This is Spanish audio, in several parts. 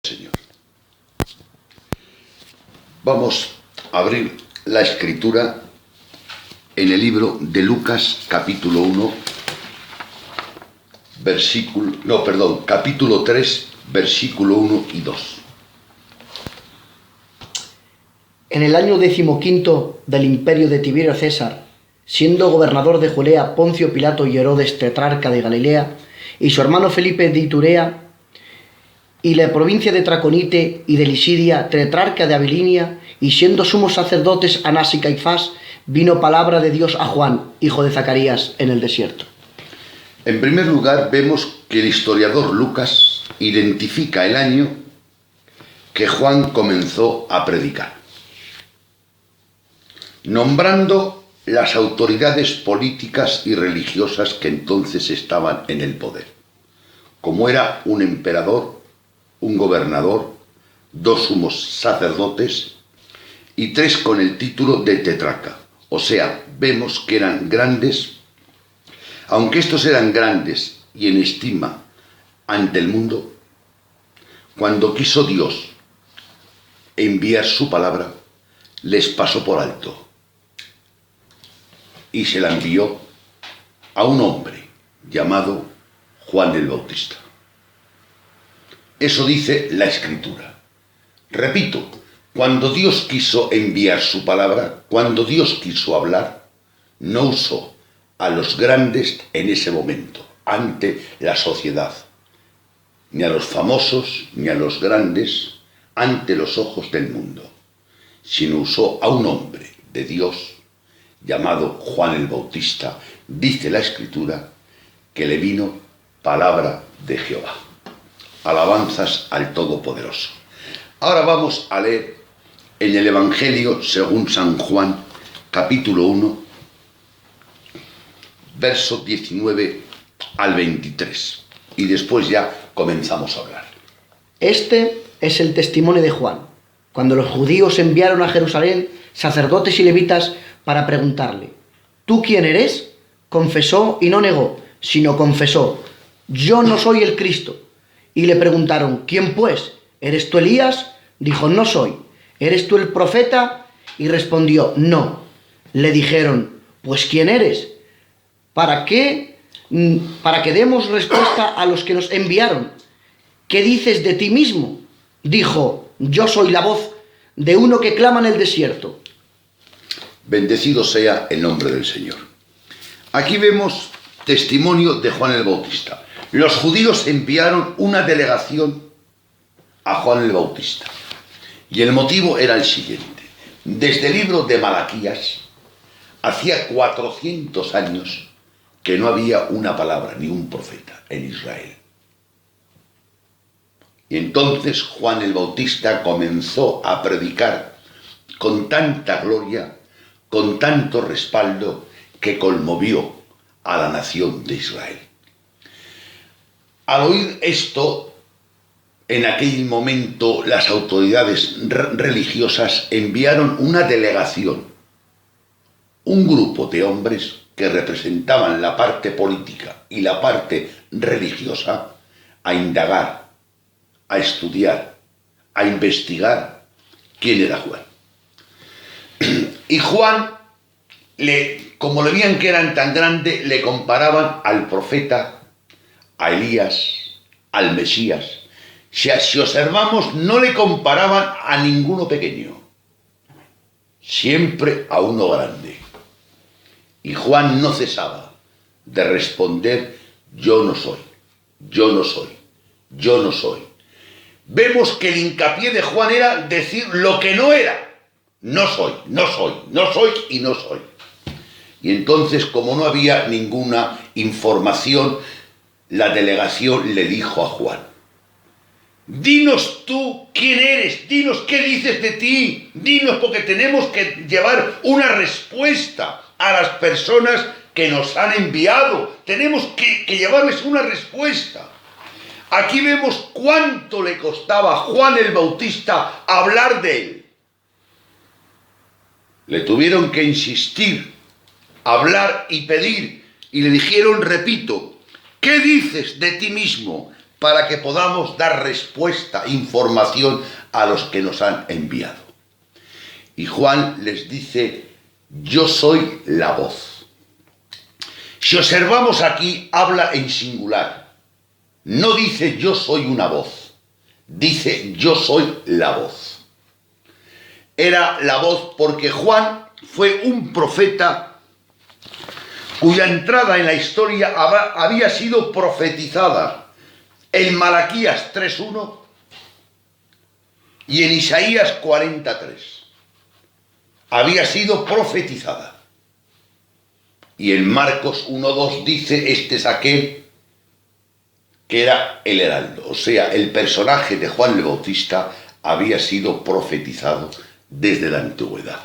Señor. Vamos a abrir la escritura en el libro de Lucas, capítulo 1, capítulo 3, versículo 1 y 2. En el año 15 del imperio de Tiberio César, siendo gobernador de Judea Poncio Pilato y Herodes tetrarca de Galilea, y su hermano Felipe de Iturea, y la provincia de Traconite y de Lisidia, tetrarca de Abilinia, y siendo sumos sacerdotes Anás y Caifás, vino palabra de Dios a Juan, hijo de Zacarías, en el desierto. En primer lugar, vemos que el historiador Lucas identifica el año que Juan comenzó a predicar, nombrando las autoridades políticas y religiosas que entonces estaban en el poder, como era un emperador, un gobernador, 2 sumos sacerdotes y 3 con el título de tetrarca. O sea, vemos que eran grandes, aunque estos eran grandes y en estima ante el mundo, cuando quiso Dios enviar su palabra, les pasó por alto y se la envió a un hombre llamado Juan el Bautista. Eso dice la Escritura. Repito, cuando Dios quiso enviar su palabra, cuando Dios quiso hablar, no usó a los grandes en ese momento, ante la sociedad, ni a los famosos, ni a los grandes, ante los ojos del mundo, sino usó a un hombre de Dios, llamado Juan el Bautista. Dice la Escritura que le vino palabra de Jehová. Alabanzas al Todopoderoso. Ahora vamos a leer en el Evangelio según San Juan, capítulo 1, verso 19 al 23. Y después ya comenzamos a hablar. Este es el testimonio de Juan, cuando los judíos enviaron a Jerusalén sacerdotes y levitas para preguntarle: ¿tú quién eres? Confesó y no negó, sino confesó: yo no soy el Cristo. Y le preguntaron: ¿quién pues? ¿Eres tú Elías? Dijo: no soy. ¿Eres tú el profeta? Y respondió: no. Le dijeron: pues ¿quién eres? ¿Para que demos respuesta a los que nos enviaron? ¿Qué dices de ti mismo? Dijo: yo soy la voz de uno que clama en el desierto. Bendecido sea el nombre del Señor. Aquí vemos testimonio de Juan el Bautista. Los judíos enviaron una delegación a Juan el Bautista. Y el motivo era el siguiente. Desde el libro de Malaquías, hacía 400 años que no había una palabra, ni un profeta en Israel. Y entonces Juan el Bautista comenzó a predicar con tanta gloria, con tanto respaldo, que conmovió a la nación de Israel. Al oír esto, en aquel momento las autoridades religiosas enviaron una delegación, un grupo de hombres que representaban la parte política y la parte religiosa, a indagar, a estudiar, a investigar quién era Juan. Y Juan, como le veían que eran tan grandes, le comparaban al profeta, a Elías, al Mesías. Si observamos, no le comparaban a ninguno pequeño, siempre a uno grande. Y Juan no cesaba de responder: yo no soy, yo no soy, yo no soy. Vemos que el hincapié de Juan era decir lo que no era. No soy, no soy, no soy y no soy. Y entonces, como no había ninguna información, la delegación le dijo a Juan: dinos tú quién eres, dinos qué dices de ti, dinos, porque tenemos que llevar una respuesta a las personas que nos han enviado. Tenemos que llevarles una respuesta. Aquí vemos cuánto le costaba a Juan el Bautista hablar de él. Le tuvieron que insistir, hablar y pedir, y le dijeron, repito: ¿qué dices de ti mismo? para que podamos dar respuesta, información a los que nos han enviado. Y Juan les dice: yo soy la voz. Si observamos aquí, habla en singular. No dice yo soy una voz, dice yo soy la voz. Era la voz porque Juan fue un profeta cuya entrada en la historia había sido profetizada en Malaquías 3:1 y en Isaías 43. Había sido profetizada. Y en Marcos 1:2 dice: este es aquel que era el heraldo. O sea, el personaje de Juan el Bautista había sido profetizado desde la antigüedad.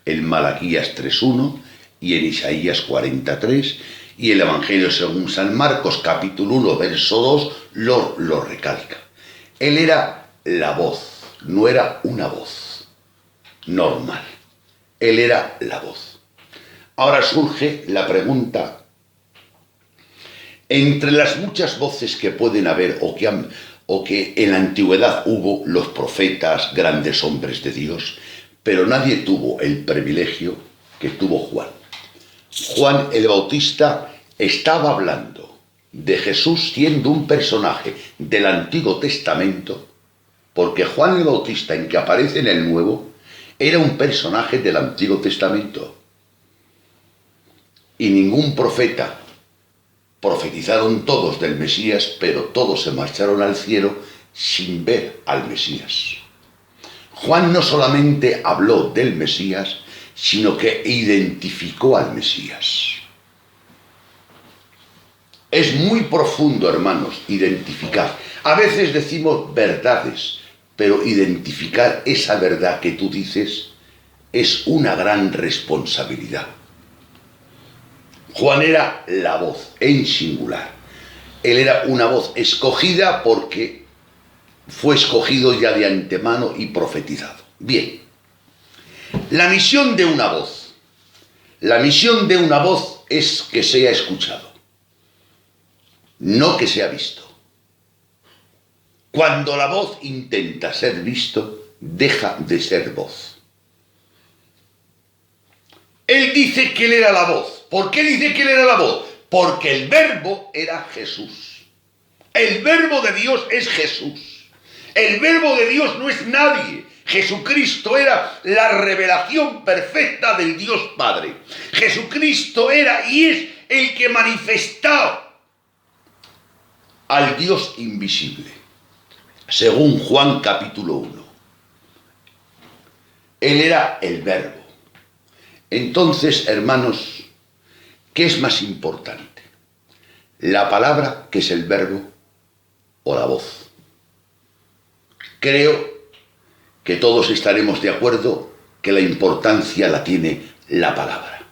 En Malaquías 3:1 y en Isaías 43, y el Evangelio según San Marcos capítulo 1 verso 2 lo recalca. Él era la voz, no era una voz normal. Él era la voz. Ahora surge la pregunta: entre las muchas voces que pueden haber o que en la antigüedad hubo los profetas, grandes hombres de Dios, pero nadie tuvo el privilegio que tuvo Juan. Juan el Bautista estaba hablando de Jesús siendo un personaje del Antiguo Testamento, porque Juan el Bautista, en que aparece en el Nuevo, era un personaje del Antiguo Testamento. Y ningún profeta. Profetizaron todos del Mesías, pero todos se marcharon al cielo sin ver al Mesías. Juan no solamente habló del Mesías, sino que identificó al Mesías. Es muy profundo, hermanos, identificar. A veces decimos verdades, pero identificar esa verdad que tú dices es una gran responsabilidad. Juan era la voz en singular. Él era una voz escogida porque fue escogido ya de antemano y profetizado. Bien, la misión de una voz. La misión de una voz es que sea escuchado, no que sea visto. Cuando la voz intenta ser visto, deja de ser voz. Él dice que él era la voz. ¿Por qué dice que él era la voz? Porque el verbo era Jesús. El verbo de Dios es Jesús. El verbo de Dios no es nadie. Jesucristo era la revelación perfecta del Dios Padre. Jesucristo era y es el que manifestaba al Dios invisible, según Juan capítulo 1. Él era el verbo. Entonces, hermanos, ¿qué es más importante? ¿La palabra, que es el verbo, o la voz? Creo que todos estaremos de acuerdo que la importancia la tiene la palabra.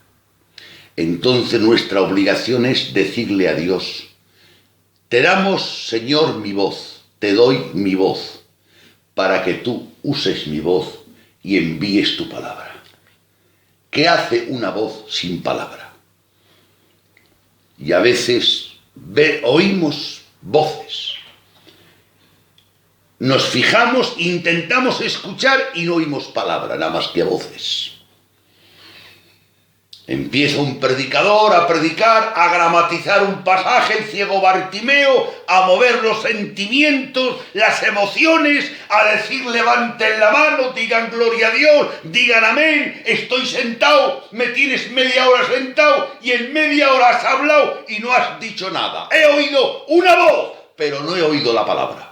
Entonces nuestra obligación es decirle a Dios: te damos, Señor, mi voz, te doy mi voz, para que tú uses mi voz y envíes tu palabra. ¿Qué hace una voz sin palabra? Y a veces oímos voces. Nos fijamos, intentamos escuchar y no oímos palabra, nada más que voces. Empieza un predicador a predicar, a gramatizar un pasaje, el ciego Bartimeo, a mover los sentimientos, las emociones, a decir levanten la mano, digan gloria a Dios, digan amén, estoy sentado, me tienes media hora sentado y en media hora has hablado y no has dicho nada. He oído una voz, pero no he oído la palabra.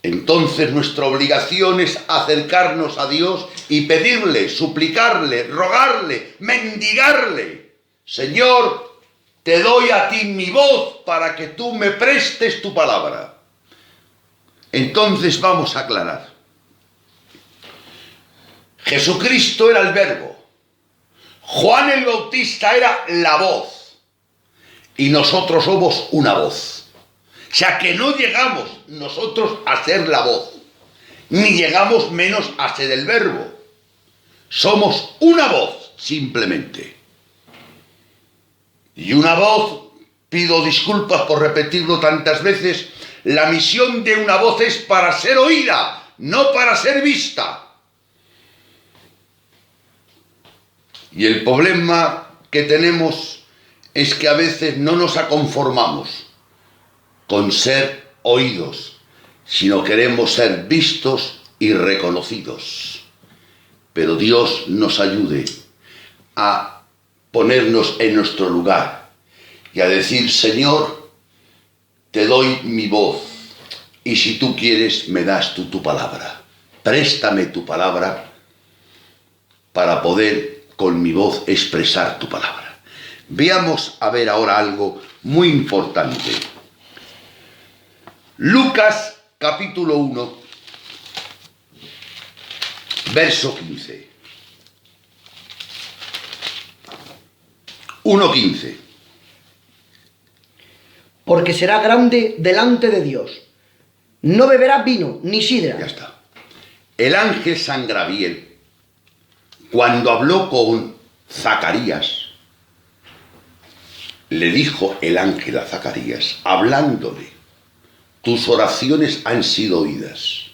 Entonces nuestra obligación es acercarnos a Dios y pedirle, suplicarle, rogarle, mendigarle: Señor, te doy a ti mi voz para que tú me prestes tu palabra. Entonces vamos a aclarar. Jesucristo era el verbo. Juan el Bautista era la voz. Y nosotros somos una voz. O sea que no llegamos nosotros a ser la voz, ni llegamos menos a ser el verbo. Somos una voz, simplemente. Y una voz pido disculpas por repetirlo tantas veces, la misión de una voz es para ser oída, no para ser vista. Y el problema que tenemos es que a veces no nos conformamos con ser oídos, sino queremos ser vistos y reconocidos. Pero Dios nos ayude a ponernos en nuestro lugar y a decir: Señor, te doy mi voz, y si tú quieres me das tú tu palabra. Préstame tu palabra para poder con mi voz expresar tu palabra. Veamos a ver ahora algo muy importante. Lucas capítulo 1, verso 15. 1:15. Porque será grande delante de Dios. No beberá vino ni sidra. Ya está. El ángel San Gabriel, cuando habló con Zacarías, le dijo el ángel a Zacarías, hablándole: tus oraciones han sido oídas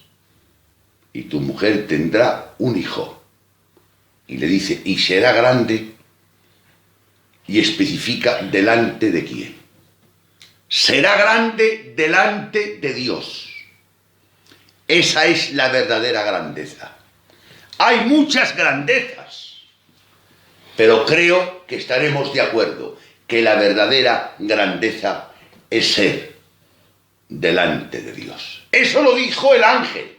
y tu mujer tendrá un hijo. Y le dice: y será grande, y especifica delante de quién. Será grande delante de Dios. Esa es la verdadera grandeza. Hay muchas grandezas, pero creo que estaremos de acuerdo que la verdadera grandeza es ser delante de Dios. Eso lo dijo el ángel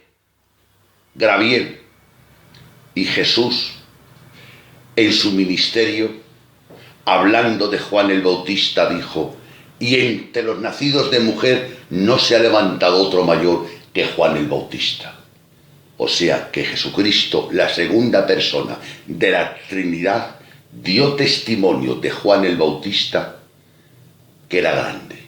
Gabriel. Y Jesús, en su ministerio, hablando de Juan el Bautista, dijo: y entre los nacidos de mujer no se ha levantado otro mayor que Juan el Bautista. O sea que Jesucristo, la segunda persona de la Trinidad, dio testimonio de Juan el Bautista que era grande.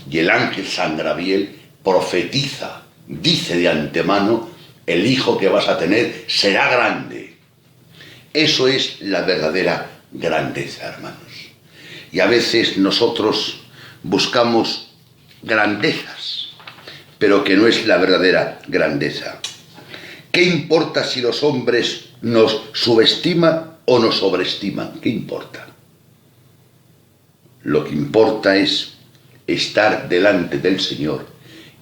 Y el ángel San Gabriel profetiza, dice de antemano: el hijo que vas a tener será grande. Eso es la verdadera grandeza, hermanos. Y a veces nosotros buscamos grandezas, pero que no es la verdadera grandeza. ¿Qué importa si los hombres nos subestiman o nos sobreestiman? ¿Qué importa? Lo que importa es estar delante del Señor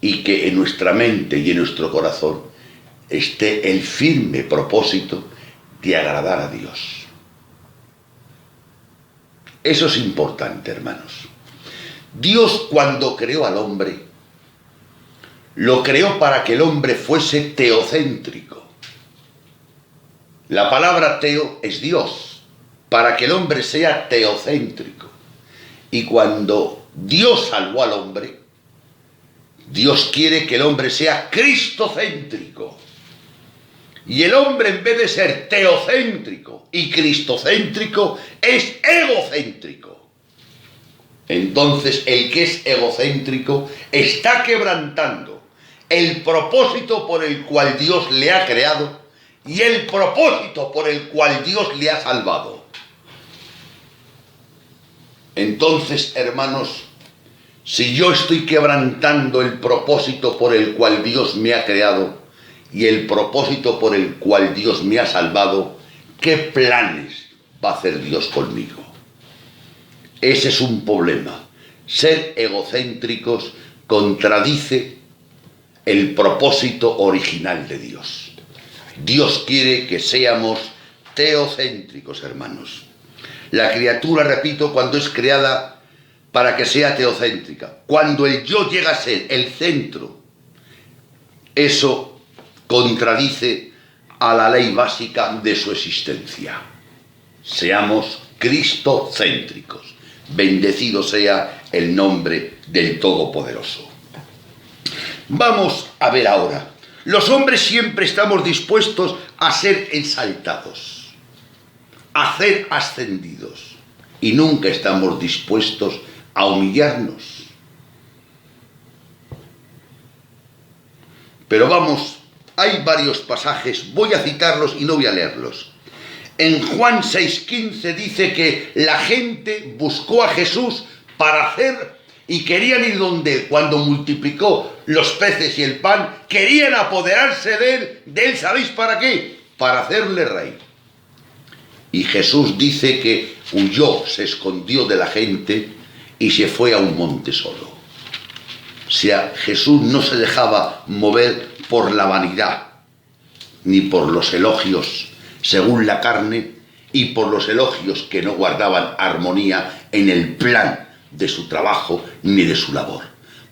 y que en nuestra mente y en nuestro corazón esté el firme propósito de agradar a Dios. Eso es importante, hermanos. Dios, cuando creó al hombre, lo creó para que el hombre fuese teocéntrico. La palabra teo es Dios, para que el hombre sea teocéntrico. Y cuando Dios salvó al hombre, Dios quiere que el hombre sea cristocéntrico. Y el hombre, en vez de ser teocéntrico y cristocéntrico, es egocéntrico. Entonces, el que es egocéntrico está quebrantando el propósito por el cual Dios le ha creado y el propósito por el cual Dios le ha salvado. Entonces, hermanos, si yo estoy quebrantando el propósito por el cual Dios me ha creado y el propósito por el cual Dios me ha salvado, ¿qué planes va a hacer Dios conmigo? Ese es un problema. Ser egocéntricos contradice el propósito original de Dios. Dios quiere que seamos teocéntricos, hermanos. La criatura, repito, cuando es creada para que sea teocéntrica, cuando el yo llega a ser el centro, eso contradice a la ley básica de su existencia. Seamos cristocéntricos. Bendecido sea el nombre del Todopoderoso. Vamos a ver ahora. Los hombres siempre estamos dispuestos a ser exaltados, a ser ascendidos, y nunca estamos dispuestos a humillarnos. Pero vamos, hay varios pasajes, voy a citarlos y no voy a leerlos. En Juan 6:15 dice que la gente buscó a Jesús para hacer, y querían ir donde él, cuando multiplicó los peces y el pan, querían apoderarse de él, ¿sabéis para qué? Para hacerle rey. Y Jesús dice que huyó, se escondió de la gente y se fue a un monte solo. O sea, Jesús no se dejaba mover por la vanidad, ni por los elogios según la carne, y por los elogios que no guardaban armonía en el plan de su trabajo ni de su labor.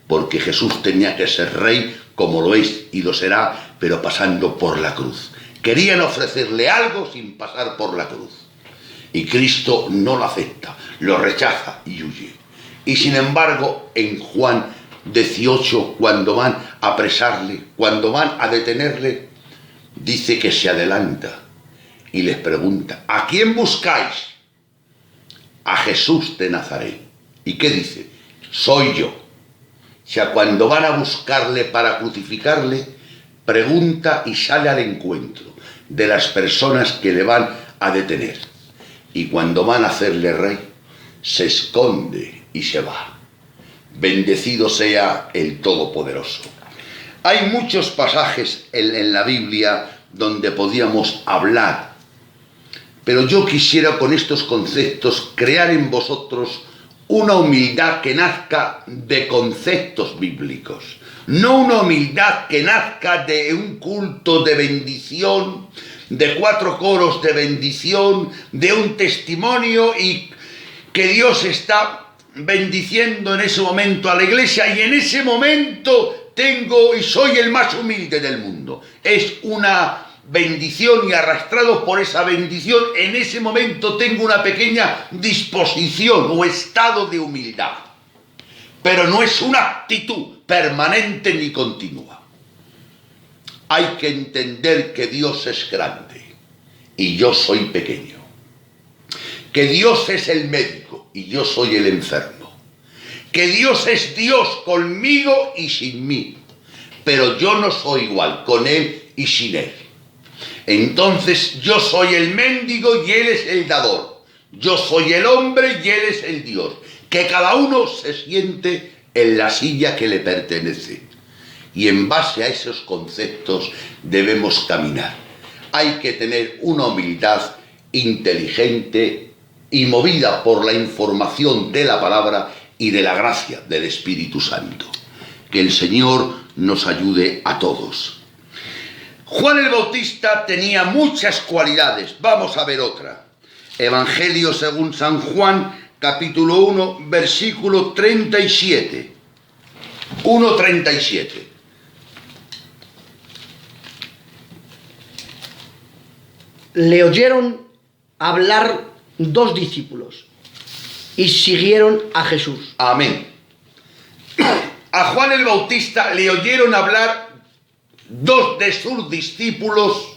Porque Jesús tenía que ser rey, como lo es y lo será, pero pasando por la cruz. Querían ofrecerle algo sin pasar por la cruz. Y Cristo no lo acepta, lo rechaza y huye. Y sin embargo, en Juan 18, cuando van a apresarle, cuando van a detenerle, dice que se adelanta y les pregunta: ¿a quién buscáis? A Jesús de Nazaret. ¿Y qué dice? Soy yo. O sea, cuando van a buscarle para crucificarle, pregunta y sale al encuentro de las personas que le van a detener. Y cuando van a hacerle rey, se esconde y se va. Bendecido sea el Todopoderoso. Hay muchos pasajes en la Biblia donde podíamos hablar, pero yo quisiera con estos conceptos crear en vosotros una humildad que nazca de conceptos bíblicos, no una humildad que nazca de un culto de bendición, de 4 coros de bendición, de un testimonio y que Dios está bendiciendo en ese momento a la iglesia y en ese momento tengo y soy el más humilde del mundo. Es una bendición y arrastrado por esa bendición, en ese momento tengo una pequeña disposición o estado de humildad. Pero no es una actitud permanente ni continua. Hay que entender que Dios es grande y yo soy pequeño. Que Dios es el médico y yo soy el enfermo. Que Dios es Dios conmigo y sin mí. Pero yo no soy igual con Él y sin Él. Entonces yo soy el mendigo y Él es el dador. Yo soy el hombre y Él es el Dios. Que cada uno se siente en la silla que le pertenece. Y en base a esos conceptos debemos caminar. Hay que tener una humildad inteligente y movida por la información de la palabra y de la gracia del Espíritu Santo. Que el Señor nos ayude a todos. Juan el Bautista tenía muchas cualidades. Vamos a ver otra. Evangelio según San Juan, capítulo 1, versículo 37. 1:37. Le oyeron hablar 2 discípulos y siguieron a Jesús. Amén. A Juan el Bautista le oyeron hablar 2 de sus discípulos,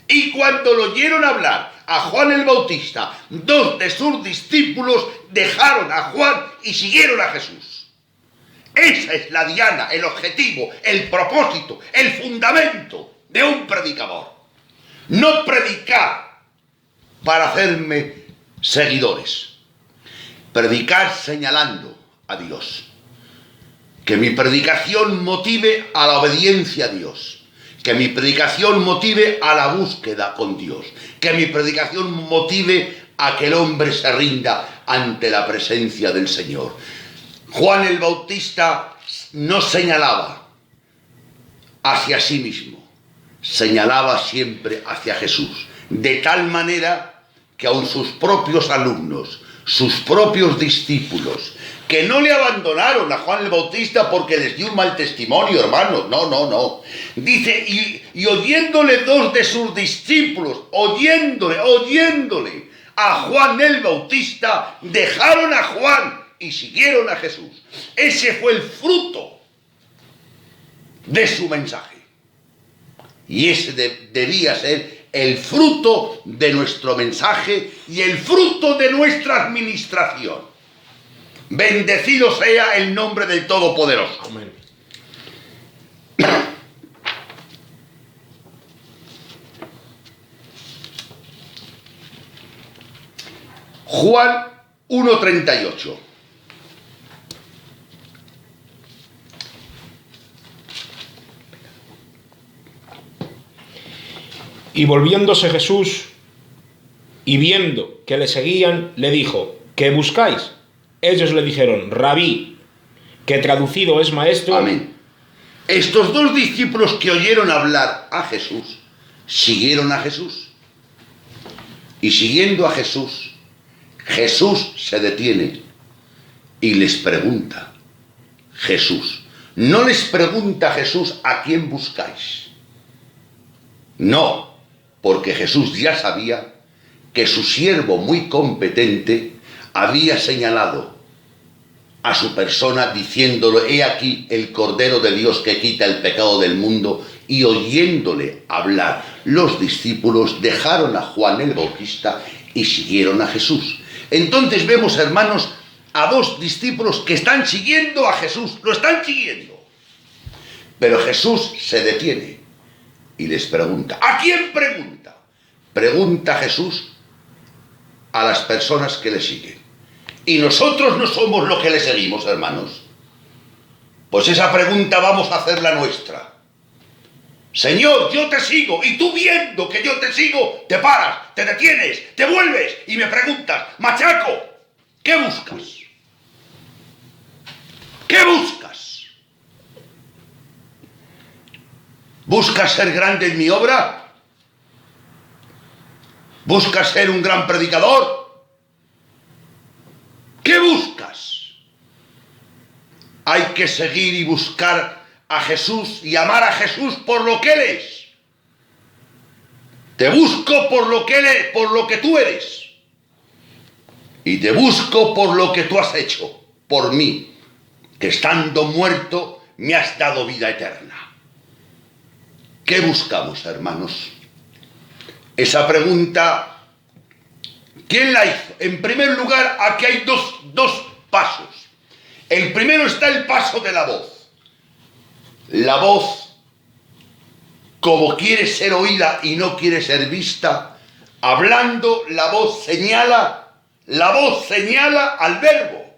y cuando lo oyeron hablar a Juan el Bautista, 2 de sus discípulos dejaron a Juan y siguieron a Jesús. Esa es la diana, el objetivo, el propósito, el fundamento de un predicador. No predicar para hacerme seguidores. Predicar señalando a Dios. Que mi predicación motive a la obediencia a Dios. Que mi predicación motive a la búsqueda con Dios. Que mi predicación motive a que el hombre se rinda ante la presencia del Señor. Juan el Bautista no señalaba hacia sí mismo, señalaba siempre hacia Jesús. De tal manera que aun sus propios alumnos, sus propios discípulos, que no le abandonaron a Juan el Bautista porque les dio un mal testimonio, hermanos. No. Dice, y oyéndole 2 de sus discípulos, oyéndole a Juan el Bautista, dejaron a Juan y siguieron a Jesús. Ese fue el fruto de su mensaje. Y ese debía ser el fruto de nuestro mensaje y el fruto de nuestra administración. Bendecido sea el nombre del Todopoderoso. Amén. Juan 1:38. Y volviéndose Jesús y viendo que le seguían, le dijo: ¿qué buscáis? Ellos le dijeron: Rabí, que traducido es maestro. Amén. Estos dos discípulos que oyeron hablar a Jesús, siguieron a Jesús. Y siguiendo a Jesús, Jesús se detiene y les pregunta. Jesús. No les pregunta Jesús: ¿a quién buscáis? No, porque Jesús ya sabía que su siervo muy competente había señalado a su persona diciéndole: he aquí el Cordero de Dios que quita el pecado del mundo. Y oyéndole hablar, los discípulos dejaron a Juan el Bautista y siguieron a Jesús. Entonces vemos, hermanos, a dos discípulos que están siguiendo a Jesús, lo están siguiendo. Pero Jesús se detiene y les pregunta. ¿A quién pregunta? Pregunta Jesús a las personas que le siguen. Y nosotros no somos los que le seguimos, hermanos. Pues esa pregunta vamos a hacerla nuestra. Señor, yo te sigo, y tú viendo que yo te sigo, te paras, te detienes, te vuelves y me preguntas: machaco, ¿qué buscas? ¿Qué buscas? ¿Buscas ser grande en mi obra? ¿Buscas ser un gran predicador? ¿Qué buscas? Hay que seguir y buscar a Jesús y amar a Jesús por lo que Él es. Te busco por lo que Él es, por lo que tú eres. Y te busco por lo que tú has hecho, por mí, que estando muerto me has dado vida eterna. ¿Qué buscamos, hermanos? Esa pregunta, ¿quién la hizo? En primer lugar, aquí hay dos pasos. El primero está el paso de la voz. La voz, como quiere ser oída y no quiere ser vista, hablando, la voz señala al verbo.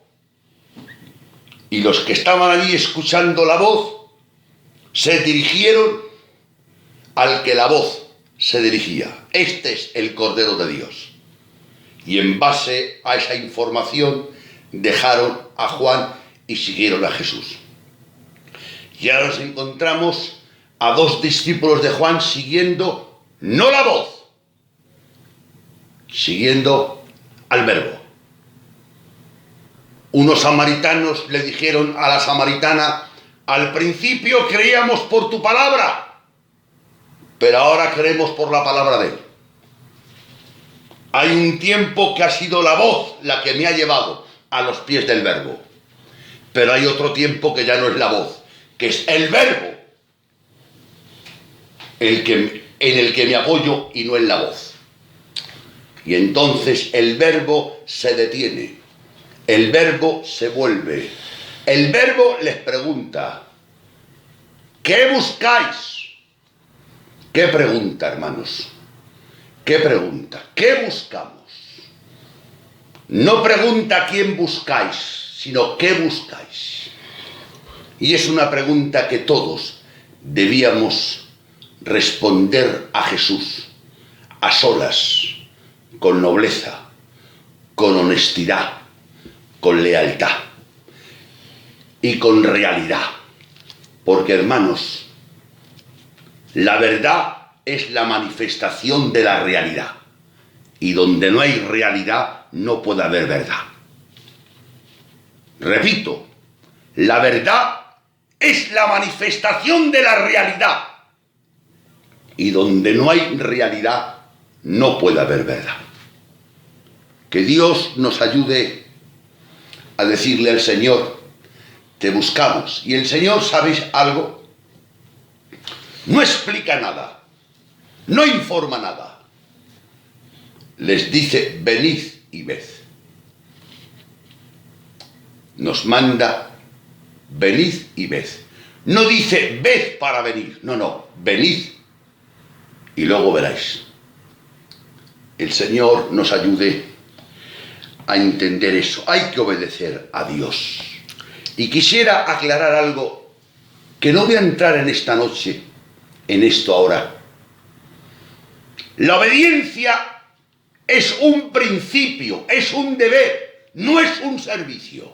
Y los que estaban allí escuchando la voz, se dirigieron al que la voz se dirigía. Este es el Cordero de Dios. Y en base a esa información, dejaron a Juan y siguieron a Jesús. Y ahora nos encontramos a dos discípulos de Juan siguiendo no la voz, siguiendo al verbo. Unos samaritanos le dijeron a la samaritana: al principio creíamos por tu palabra, pero ahora creemos por la palabra de él. Hay un tiempo que ha sido la voz la que me ha llevado a los pies del verbo, pero hay otro tiempo que ya no es la voz, que es el verbo en el que me apoyo y no en la voz. Y entonces el verbo se detiene, el verbo se vuelve, el verbo les pregunta: ¿qué buscáis? ¿Qué pregunta, hermanos? ¿Qué pregunta? ¿Qué buscamos? No pregunta quién buscáis, sino qué buscáis. Y es una pregunta que todos debíamos responder a Jesús, a solas, con nobleza, con honestidad, con lealtad y con realidad. Porque, hermanos, la verdad es la manifestación de la realidad. Y donde no hay realidad, no puede haber verdad. Repito, la verdad es la manifestación de la realidad. Y donde no hay realidad, no puede haber verdad. Que Dios nos ayude a decirle al Señor: te buscamos. Y el Señor, ¿sabéis algo? No explica nada, no informa nada. Les dice: venid y ved. Nos manda: venid y ved. No dice: ved para venir. No, venid y luego veráis. El Señor nos ayude a entender eso. Hay que obedecer a Dios. Y quisiera aclarar algo, que no voy a entrar en esta noche, en esto ahora. La obediencia es un principio, es un deber, no es un servicio.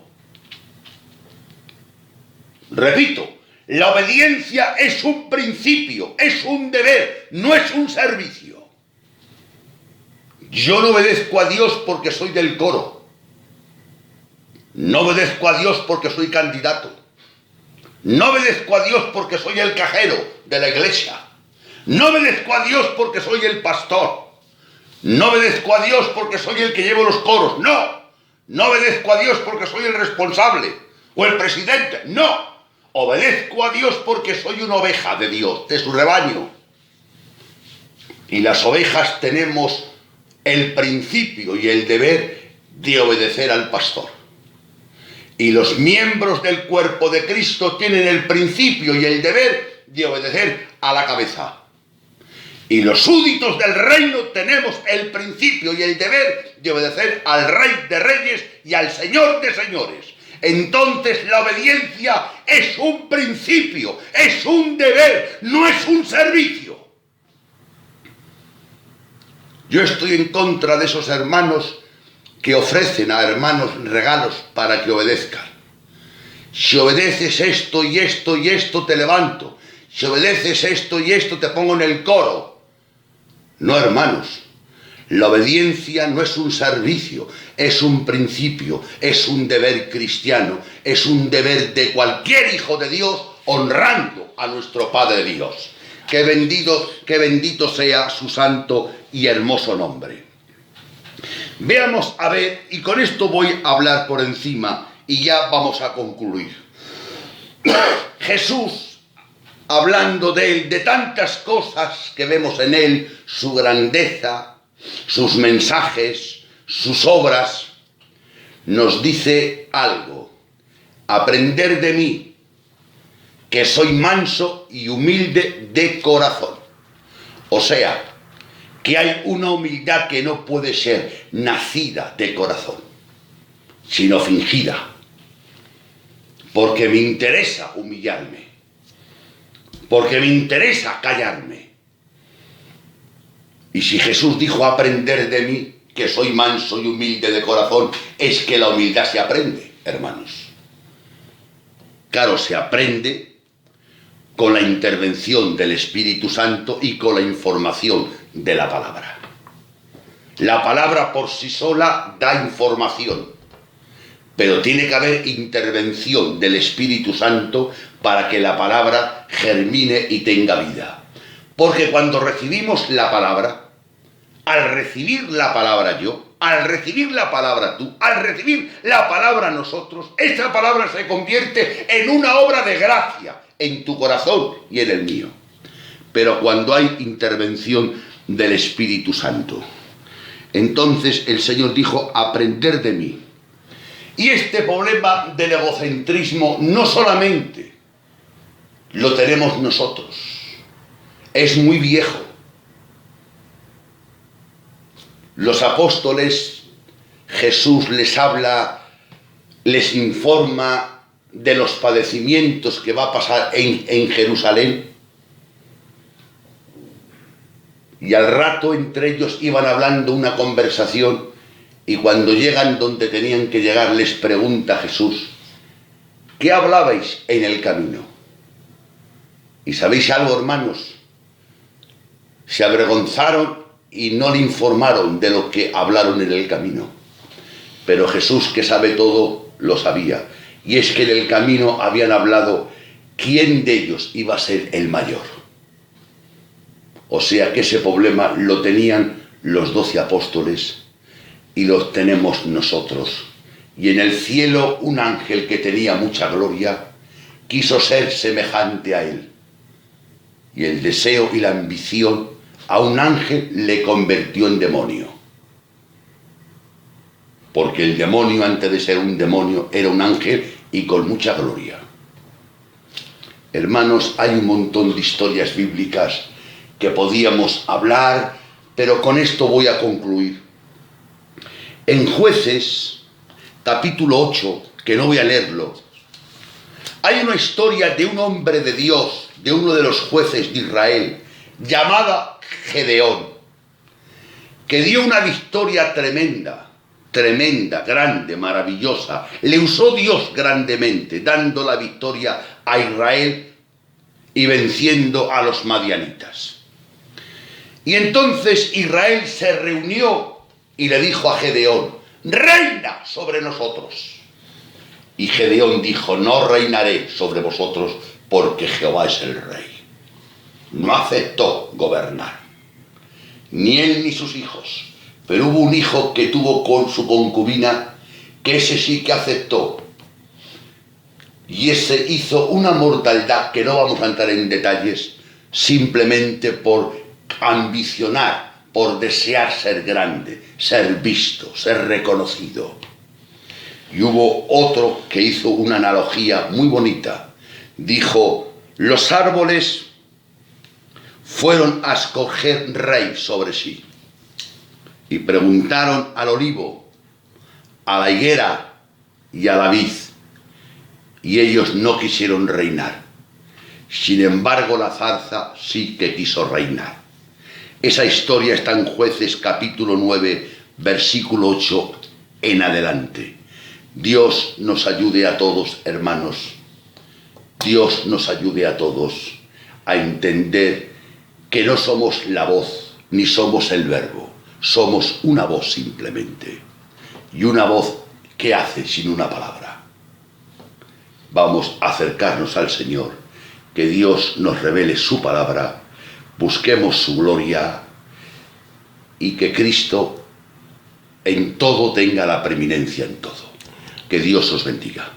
Repito, la obediencia es un principio, es un deber, no es un servicio. Yo no obedezco a Dios porque soy del coro. No obedezco a Dios porque soy candidato. No obedezco a Dios porque soy el cajero de la iglesia. No obedezco a Dios porque soy el pastor. No obedezco a Dios porque soy el que llevo los coros. No. No obedezco a Dios porque soy el responsable o el presidente. No. Obedezco a Dios porque soy una oveja de Dios, de su rebaño. Y las ovejas tenemos el principio y el deber de obedecer al pastor. Y los miembros del cuerpo de Cristo tienen el principio y el deber de obedecer a la cabeza. Y los súbditos del reino tenemos el principio y el deber de obedecer al Rey de Reyes y al Señor de Señores. Entonces la obediencia es un principio, es un deber, no es un servicio. Yo estoy en contra de esos hermanos que ofrecen a hermanos regalos para que obedezcan. Si obedeces esto y esto y esto te levanto. Si obedeces esto y esto te pongo en el coro. No, hermanos. La obediencia no es un servicio, es un principio, es un deber cristiano, es un deber de cualquier hijo de Dios honrando a nuestro Padre Dios. Que bendito sea su santo y hermoso nombre. Veamos a ver, y con esto voy a hablar por encima y ya vamos a concluir. Jesús, hablando de él, de tantas cosas que vemos en él, su grandeza, sus mensajes, sus obras, nos dice algo. Aprender de mí, que soy manso y humilde de corazón. O sea, que hay una humildad que no puede ser nacida de corazón, sino fingida. Porque me interesa humillarme. Porque me interesa callarme. Y si Jesús dijo aprender de mí, que soy manso y humilde de corazón, es que la humildad se aprende, hermanos. Claro, se aprende con la intervención del Espíritu Santo y con la información de la palabra. La palabra por sí sola da información, pero tiene que haber intervención del Espíritu Santo para que la palabra germine y tenga vida. Porque cuando recibimos la palabra, al recibir la palabra yo, al recibir la palabra tú, al recibir la palabra nosotros, esa palabra se convierte en una obra de gracia en tu corazón y en el mío. Pero cuando hay intervención del Espíritu Santo, entonces el Señor dijo, aprender de mí. Y este problema del egocentrismo no solamente lo tenemos nosotros, es muy viejo. Los apóstoles, Jesús les habla, les informa de los padecimientos que va a pasar en Jerusalén. Y al rato entre ellos iban hablando una conversación y cuando llegan donde tenían que llegar les pregunta Jesús, ¿qué hablabais en el camino? ¿Y sabéis algo, hermanos? Se avergonzaron y no le informaron de lo que hablaron en el camino. Pero Jesús, que sabe todo, lo sabía. Y es que en el camino habían hablado quién de ellos iba a ser el mayor. O sea que ese problema lo tenían los 12 apóstoles y lo tenemos nosotros. Y en el cielo un ángel que tenía mucha gloria quiso ser semejante a él. Y el deseo y la ambición a un ángel le convirtió en demonio. Porque el demonio, antes de ser un demonio, era un ángel y con mucha gloria. Hermanos, hay un montón de historias bíblicas que podíamos hablar, pero con esto voy a concluir. En Jueces, capítulo 8, que no voy a leerlo, hay una historia de un hombre de Dios, de uno de los jueces de Israel, llamada Gedeón. que dio una victoria tremenda, tremenda, grande, maravillosa. Le usó Dios grandemente, dando la victoria a Israel y venciendo a los madianitas. Y entonces Israel se reunió y le dijo a Gedeón: reina sobre nosotros. Y Gedeón dijo: no reinaré sobre vosotros, porque Jehová es el rey. No aceptó gobernar, ni él ni sus hijos. Pero hubo un hijo que tuvo con su concubina, que ese sí que aceptó. Y ese hizo una mortandad que no vamos a entrar en detalles, simplemente por ambicionar, por desear ser grande, ser visto, ser reconocido. Y hubo otro que hizo una analogía muy bonita. Dijo: los árboles fueron a escoger rey sobre sí. Y preguntaron al olivo, a la higuera y a la vid. Y ellos no quisieron reinar. Sin embargo, la zarza sí que quiso reinar. Esa historia está en Jueces capítulo 9, versículo 8 en adelante. Dios nos ayude a todos, hermanos. Dios nos ayude a todos a entender que no somos la voz, ni somos el verbo. Somos una voz simplemente. Y una voz que hace sin una palabra. Vamos a acercarnos al Señor. Que Dios nos revele su palabra. Busquemos su gloria. Y que Cristo en todo tenga la preeminencia en todo. Que Dios os bendiga.